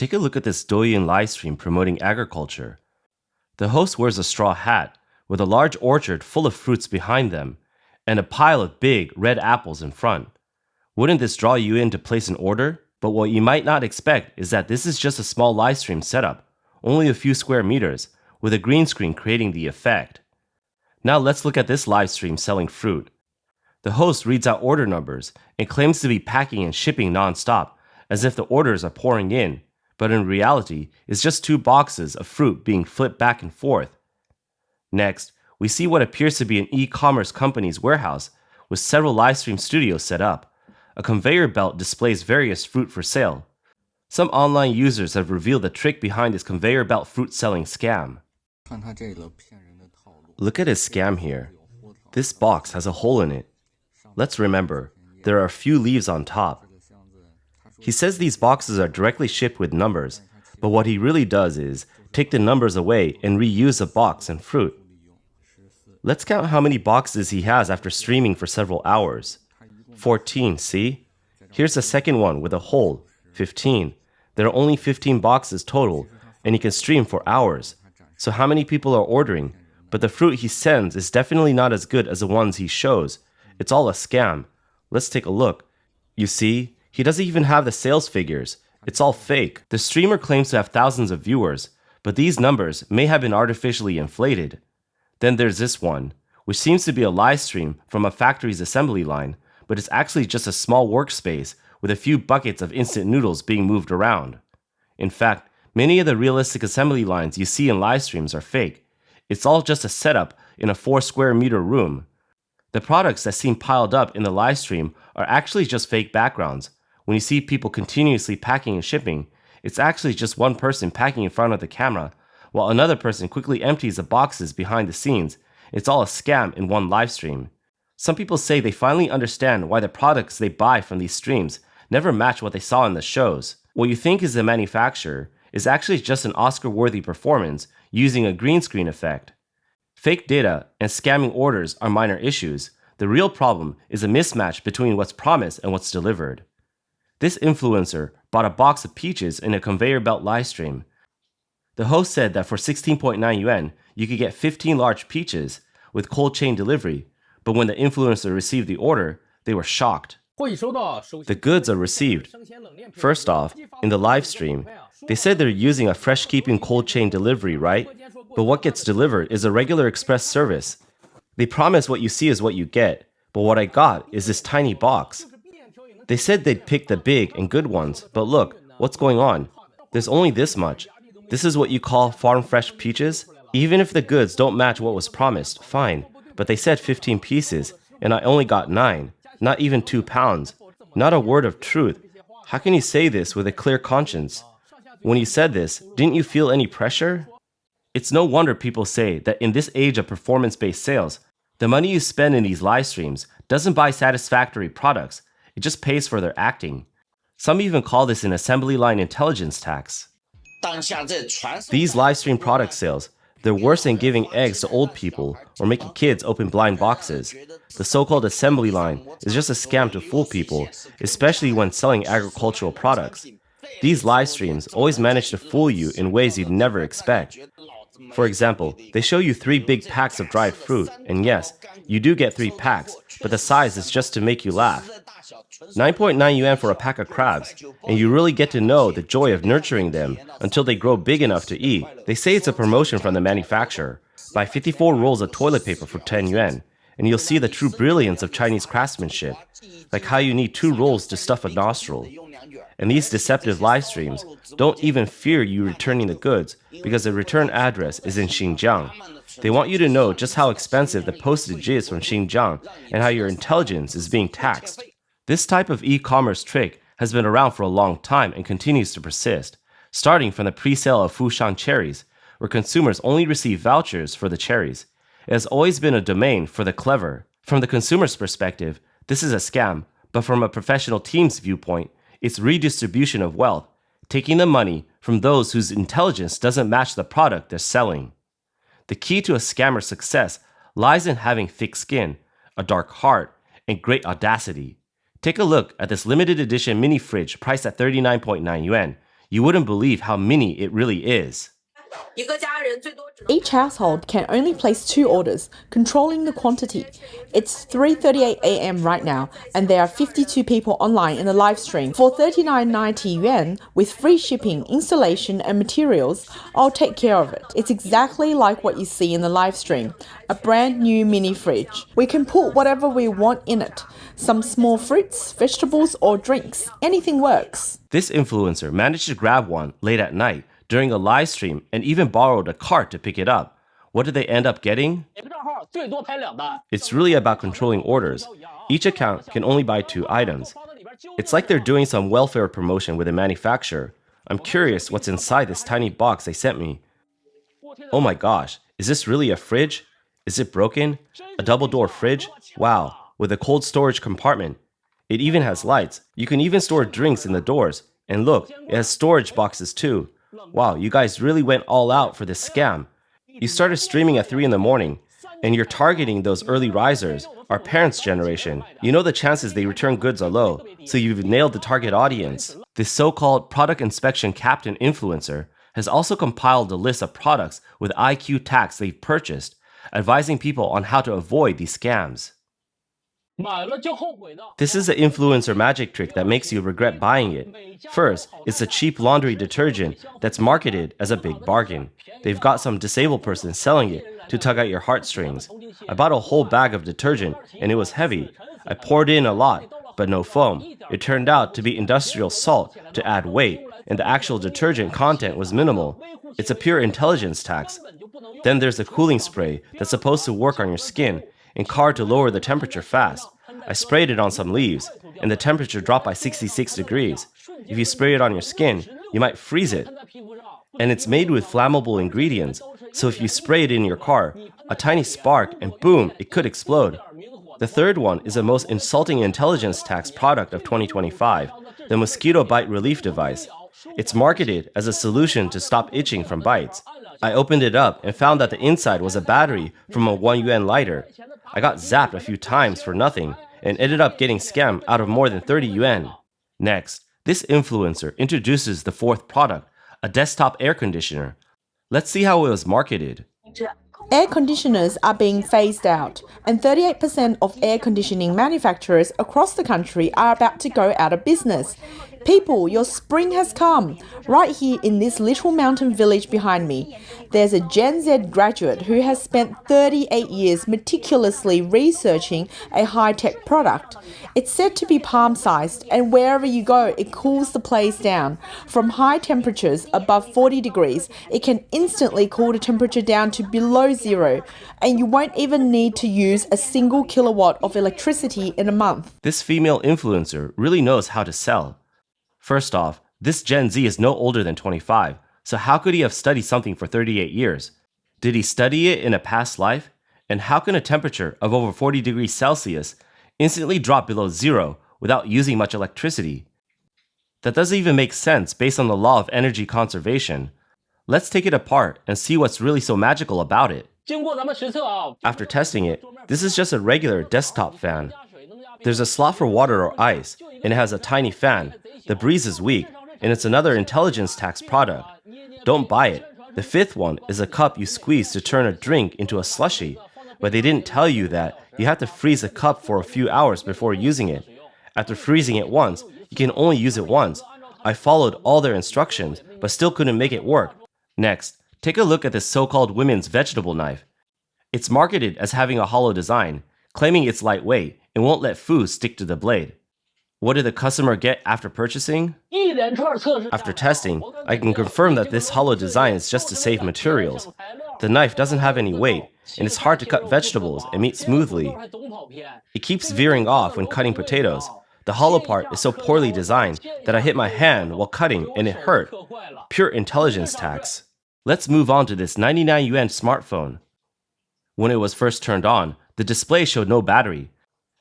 Take a look at this Douyin livestream promoting agriculture. The host wears a straw hat with a large orchard full of fruits behind them and a pile of big red apples in front. Wouldn't this draw you in to place an order? But what you might not expect is that this is just a small livestream setup, only a few square meters, with a green screen creating the effect. Now let's look at this livestream selling fruit. The host reads out order numbers and claims to be packing and shipping non-stop, as if the orders are pouring in, but in reality, it's just 2 boxes of fruit being flipped back and forth. Next, we see what appears to be an e-commerce company's warehouse with several livestream studios set up. A conveyor belt displays various fruit for sale. Some online users have revealed the trick behind this conveyor belt fruit selling scam. Look at his scam here. This box has a hole in it. Let's remember, there are a few leaves on top. He says these boxes are directly shipped with numbers, but what he really does is take the numbers away and reuse the box and fruit. Let's count how many boxes he has after streaming for several hours. 14, see? Here's the second one with a hole, 15. There are only 15 boxes total, and he can stream for hours. So how many people are ordering? But the fruit he sends is definitely not as good as the ones he shows. It's all a scam. Let's take a look. You see, he doesn't even have the sales figures. It's all fake. The streamer claims to have thousands of viewers, but these numbers may have been artificially inflated. Then there's this one, which seems to be a live stream from a factory's assembly line, but it's actually just a small workspace with a few buckets of instant noodles being moved around. In fact, many of the realistic assembly lines you see in live streams are fake. It's all just a setup in a 4 square meter room. The products that seem piled up in the live stream are actually just fake backgrounds. When you see people continuously packing and shipping, it's actually just one person packing in front of the camera, while another person quickly empties the boxes behind the scenes. It's all a scam in one live stream. Some people say they finally understand why the products they buy from these streams never match what they saw in the shows. What you think is the manufacturer is actually just an Oscar-worthy performance using a green screen effect. Fake data and scamming orders are minor issues. The real problem is a mismatch between what's promised and what's delivered. This influencer bought a box of peaches in a conveyor belt livestream. The host said that for 16.9 yuan, you could get 15 large peaches with cold chain delivery, but when the influencer received the order, they were shocked. The goods are received. First off, in the live stream, they said they're using a fresh keeping cold chain delivery, right? But what gets delivered is a regular express service. They promise what you see is what you get, but what I got is this tiny box. They said they'd pick the big and good ones, but look, what's going on? There's only this much. This is what you call farm fresh peaches? Even if the goods don't match what was promised, fine. But they said 15 pieces, and I only got 9. Not even 2 pounds. Not a word of truth. How can you say this with a clear conscience? When you said this, didn't you feel any pressure? It's no wonder people say that in this age of performance-based sales, the money you spend in these live streams doesn't buy satisfactory products. It just pays for their acting. Some even call this an assembly line intelligence tax. These live stream product sales, they're worse than giving eggs to old people or making kids open blind boxes. The so-called assembly line is just a scam to fool people, especially when selling agricultural products. These live streams always manage to fool you in ways you'd never expect. For example, they show you 3 big packs of dried fruit, and yes, you do get 3 packs, but the size is just to make you laugh. 9.9 yuan for a pack of crabs, and you really get to know the joy of nurturing them until they grow big enough to eat. They say it's a promotion from the manufacturer. Buy 54 rolls of toilet paper for 10 yuan, and you'll see the true brilliance of Chinese craftsmanship, like how you need 2 rolls to stuff a nostril. And these deceptive live streams don't even fear you returning the goods because the return address is in Xinjiang. They want you to know just how expensive the postage is from Xinjiang and how your intelligence is being taxed. This type of e-commerce trick has been around for a long time and continues to persist, starting from the pre-sale of Fushan cherries, where consumers only receive vouchers for the cherries. It has always been a domain for the clever. From the consumer's perspective, this is a scam, but from a professional team's viewpoint, it's redistribution of wealth, taking the money from those whose intelligence doesn't match the product they're selling. The key to a scammer's success lies in having thick skin, a dark heart, and great audacity. Take a look at this limited edition mini fridge priced at 39.9 yuan. You wouldn't believe how mini it really is. Each household can only place 2 orders, controlling the quantity. It's 3:38 a.m. right now, and there are 52 people online in the live stream. For 39.90 yuan, with free shipping, installation, and materials, I'll take care of it. It's exactly like what you see in the live stream, a brand new mini fridge. We can put whatever we want in it. Some small fruits, vegetables, or drinks. Anything works. This influencer managed to grab one late at night during a live stream and even borrowed a cart to pick it up. What did they end up getting? It's really about controlling orders. Each account can only buy 2 items. It's like they're doing some welfare promotion with a manufacturer. I'm curious what's inside this tiny box they sent me. Oh my gosh, is this really a fridge? Is it broken? A double-door fridge? Wow, with a cold storage compartment. It even has lights. You can even store drinks in the doors. And look, it has storage boxes too. Wow, you guys really went all out for this scam. You started streaming at 3 in the morning, and you're targeting those early risers, our parents' generation. You know the chances they return goods are low, so you've nailed the target audience. This so-called product inspection captain influencer has also compiled a list of products with IQ tags they've purchased, advising people on how to avoid these scams. This is an influencer magic trick that makes you regret buying it. First, it's a cheap laundry detergent that's marketed as a big bargain. They've got some disabled person selling it to tug at your heartstrings. I bought a whole bag of detergent and it was heavy. I poured in a lot, but no foam. It turned out to be industrial salt to add weight, and the actual detergent content was minimal. It's a pure intelligence tax. Then there's the cooling spray that's supposed to work on your skin and card to lower the temperature fast. I sprayed it on some leaves, and the temperature dropped by 66 degrees. If you spray it on your skin, you might freeze it. And it's made with flammable ingredients, so if you spray it in your car, a tiny spark and boom, it could explode. The third one is the most insulting intelligence tax product of 2025, the mosquito bite relief device. It's marketed as a solution to stop itching from bites. I opened it up and found that the inside was a battery from a 1 yuan lighter. I got zapped a few times for nothing and ended up getting scammed out of more than 30 yuan. Next, this influencer introduces the 4th product, a desktop air conditioner. Let's see how it was marketed. Air conditioners are being phased out, and 38% of air conditioning manufacturers across the country are about to go out of business. People, your spring has come. Right here in this little mountain village behind me, there's a Gen Z graduate who has spent 38 years meticulously researching a high-tech product. It's said to be palm-sized, and wherever you go, it cools the place down. From high temperatures above 40 degrees, it can instantly cool the temperature down to below 0, and you won't even need to use a single kilowatt of electricity in a month. This female influencer really knows how to sell. First off, this Gen Z is no older than 25, so how could he have studied something for 38 years? Did he study it in a past life? And how can a temperature of over 40 degrees Celsius instantly drop below 0 without using much electricity? That doesn't even make sense based on the law of energy conservation. Let's take it apart and see what's really so magical about it. After testing it, this is just a regular desktop fan. There's a slot for water or ice, and it has a tiny fan. The breeze is weak, and it's another intelligence tax product. Don't buy it. The 5th one is a cup you squeeze to turn a drink into a slushie, but they didn't tell you that you have to freeze the cup for a few hours before using it. After freezing it once, you can only use it once. I followed all their instructions, but still couldn't make it work. Next, take a look at this so-called women's vegetable knife. It's marketed as having a hollow design, claiming it's lightweight and won't let food stick to the blade. What did the customer get after purchasing? After testing, I can confirm that this hollow design is just to save materials. The knife doesn't have any weight, and it's hard to cut vegetables and meat smoothly. It keeps veering off when cutting potatoes. The hollow part is so poorly designed that I hit my hand while cutting and it hurt. Pure intelligence tax. Let's move on to this 99 yuan smartphone. When it was first turned on, the display showed no battery.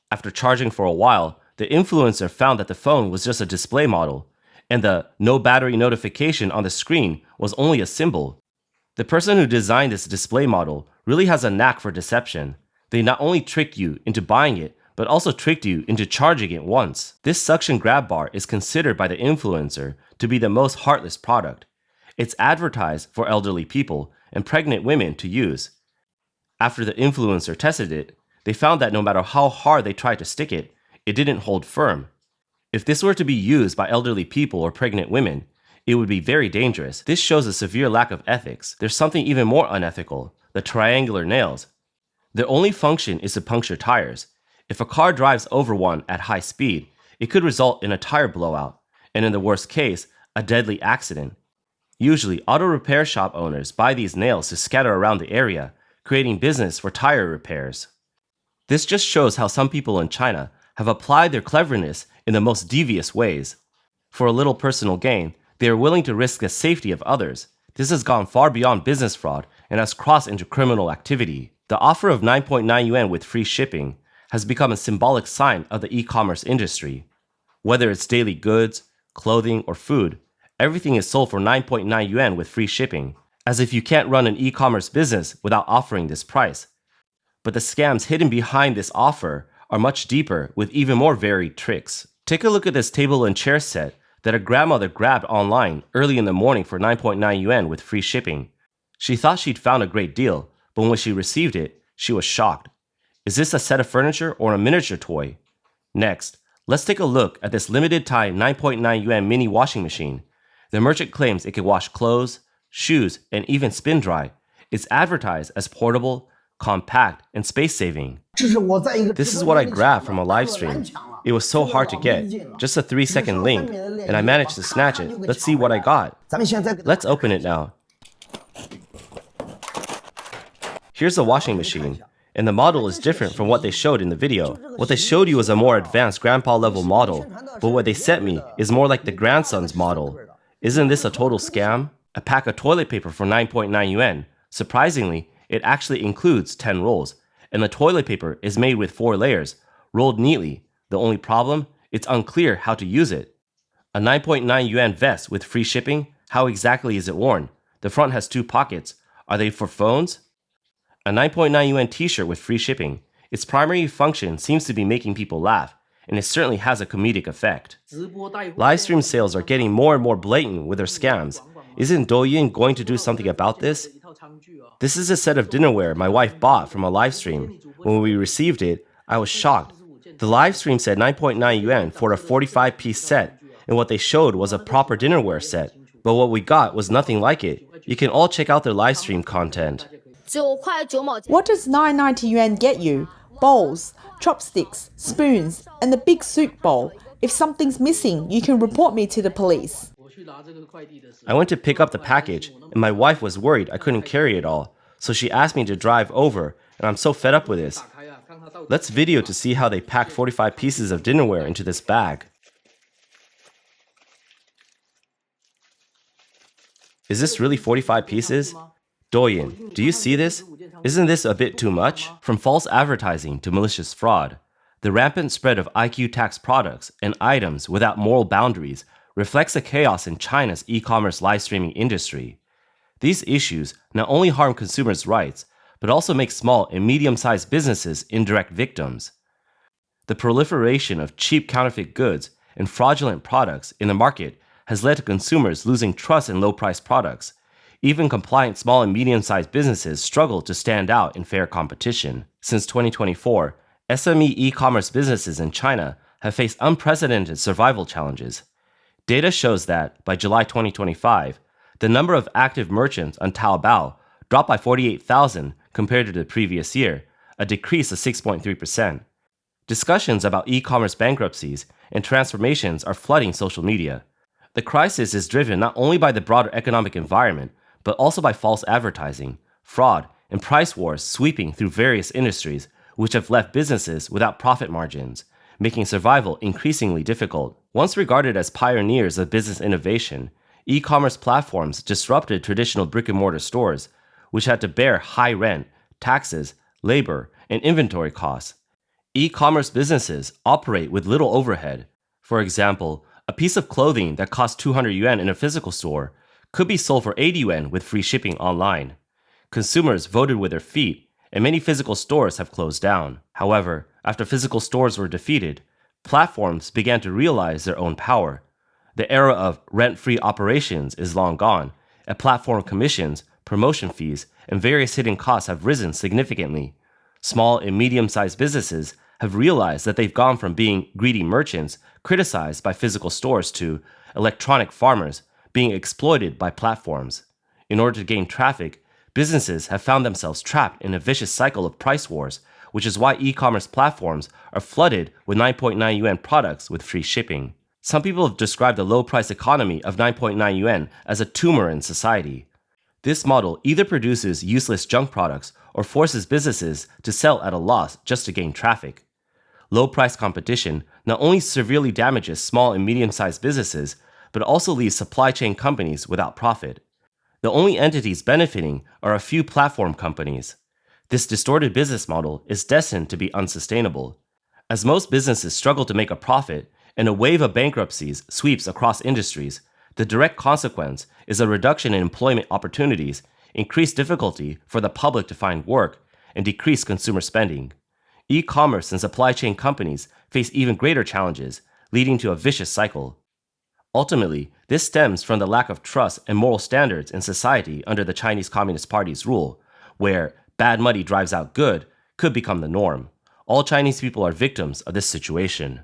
After charging for a while, the influencer found that the phone was just a display model, and the no battery notification on the screen was only a symbol. The person who designed this display model really has a knack for deception. They not only trick you into buying it, but also tricked you into charging it once. This suction grab bar is considered by the influencer to be the most heartless product. It's advertised for elderly people and pregnant women to use. After the influencer tested it, they found that no matter how hard they tried to stick it, it didn't hold firm. If this were to be used by elderly people or pregnant women, it would be very dangerous. This shows a severe lack of ethics. There's something even more unethical: the triangular nails. Their only function is to puncture tires. If a car drives over one at high speed, it could result in a tire blowout, and in the worst case, a deadly accident. Usually, auto repair shop owners buy these nails to scatter around the area, creating business for tire repairs. This just shows how some people in China have applied their cleverness in the most devious ways. For a little personal gain, they are willing to risk the safety of others. This has gone far beyond business fraud and has crossed into criminal activity. The offer of 9.9 yuan with free shipping has become a symbolic sign of the e-commerce industry. Whether it's daily goods, clothing, or food, everything is sold for 9.9 yuan with free shipping, as if you can't run an e-commerce business without offering this price. But the scams hidden behind this offer are much deeper, with even more varied tricks. Take a look at this table and chair set that a grandmother grabbed online early in the morning for 9.9 yuan with free shipping. She thought she'd found a great deal, but when she received it, she was shocked. Is this a set of furniture or a miniature toy? Next, let's take a look at this limited time 9.9 yuan mini washing machine. The merchant claims it can wash clothes, shoes, and even spin dry. It's advertised as portable, compact, and space-saving. This is what I grabbed from a live stream. It was so hard to get, just a 3-second link, and I managed to snatch it. Let's see what I got. Let's open it now. Here's the washing machine, and the model is different from what they showed in the video. What they showed you was a more advanced grandpa level model, but what they sent me is more like the grandson's model. Isn't this a total scam? A pack of toilet paper for 9.9 yuan. Surprisingly, it actually includes 10 rolls, and the toilet paper is made with 4 layers, rolled neatly. The only problem? It's unclear how to use it. A 9.9 yuan vest with free shipping? How exactly is it worn? The front has 2 pockets. Are they for phones? A 9.9 yuan t-shirt with free shipping. Its primary function seems to be making people laugh, and it certainly has a comedic effect. Livestream sales are getting more and more blatant with their scams. Isn't Douyin going to do something about this? This is a set of dinnerware my wife bought from a livestream. When we received it, I was shocked. The livestream said 9.9 yuan for a 45-piece set, and what they showed was a proper dinnerware set. But what we got was nothing like it. You can all check out their livestream content. What does 9.90 yuan get you? Bowls, chopsticks, spoons, and the big soup bowl. If something's missing, you can report me to the police. I went to pick up the package, and my wife was worried I couldn't carry it all, so she asked me to drive over, and I'm so fed up with this. Let's video to see how they pack 45 pieces of dinnerware into this bag. Is this really 45 pieces? Douyin, do you see this? Isn't this a bit too much? From false advertising to malicious fraud, the rampant spread of IQ tax products and items without moral boundaries reflects the chaos in China's e-commerce live streaming industry. These issues not only harm consumers' rights, but also make small and medium-sized businesses indirect victims. The proliferation of cheap counterfeit goods and fraudulent products in the market has led to consumers losing trust in low-priced products. Even compliant small and medium-sized businesses struggle to stand out in fair competition. Since 2024, SME e-commerce businesses in China have faced unprecedented survival challenges. Data shows that, by July 2025, the number of active merchants on Taobao dropped by 48,000 compared to the previous year, a decrease of 6.3%. Discussions about e-commerce bankruptcies and transformations are flooding social media. The crisis is driven not only by the broader economic environment, but also by false advertising, fraud, and price wars sweeping through various industries, which have left businesses without profit margins, making survival increasingly difficult. Once regarded as pioneers of business innovation, e-commerce platforms disrupted traditional brick-and-mortar stores, which had to bear high rent, taxes, labor, and inventory costs. E-commerce businesses operate with little overhead. For example, a piece of clothing that costs 200 yuan in a physical store could be sold for 80 yuan with free shipping online. Consumers voted with their feet, and many physical stores have closed down. However, After physical stores were defeated, platforms began to realize their own power. The era of rent-free operations is long gone, and platform commissions, promotion fees, and various hidden costs have risen significantly. Small and medium-sized businesses have realized that they've gone from being greedy merchants criticized by physical stores to electronic farmers being exploited by platforms. In order to gain traffic, businesses have found themselves trapped in a vicious cycle of price wars, which is why e-commerce platforms are flooded with 9.9 yuan products with free shipping. Some people have described the low-price economy of 9.9 yuan as a tumor in society. This model either produces useless junk products or forces businesses to sell at a loss just to gain traffic. Low-price competition not only severely damages small and medium-sized businesses, but also leaves supply chain companies without profit. The only entities benefiting are a few platform companies. This distorted business model is destined to be unsustainable. As most businesses struggle to make a profit and a wave of bankruptcies sweeps across industries, the direct consequence is a reduction in employment opportunities, increased difficulty for the public to find work, and decreased consumer spending. E-commerce and supply chain companies face even greater challenges, leading to a vicious cycle. Ultimately, this stems from the lack of trust and moral standards in society under the Chinese Communist Party's rule, where bad money drives out good could become the norm. All Chinese people are victims of this situation.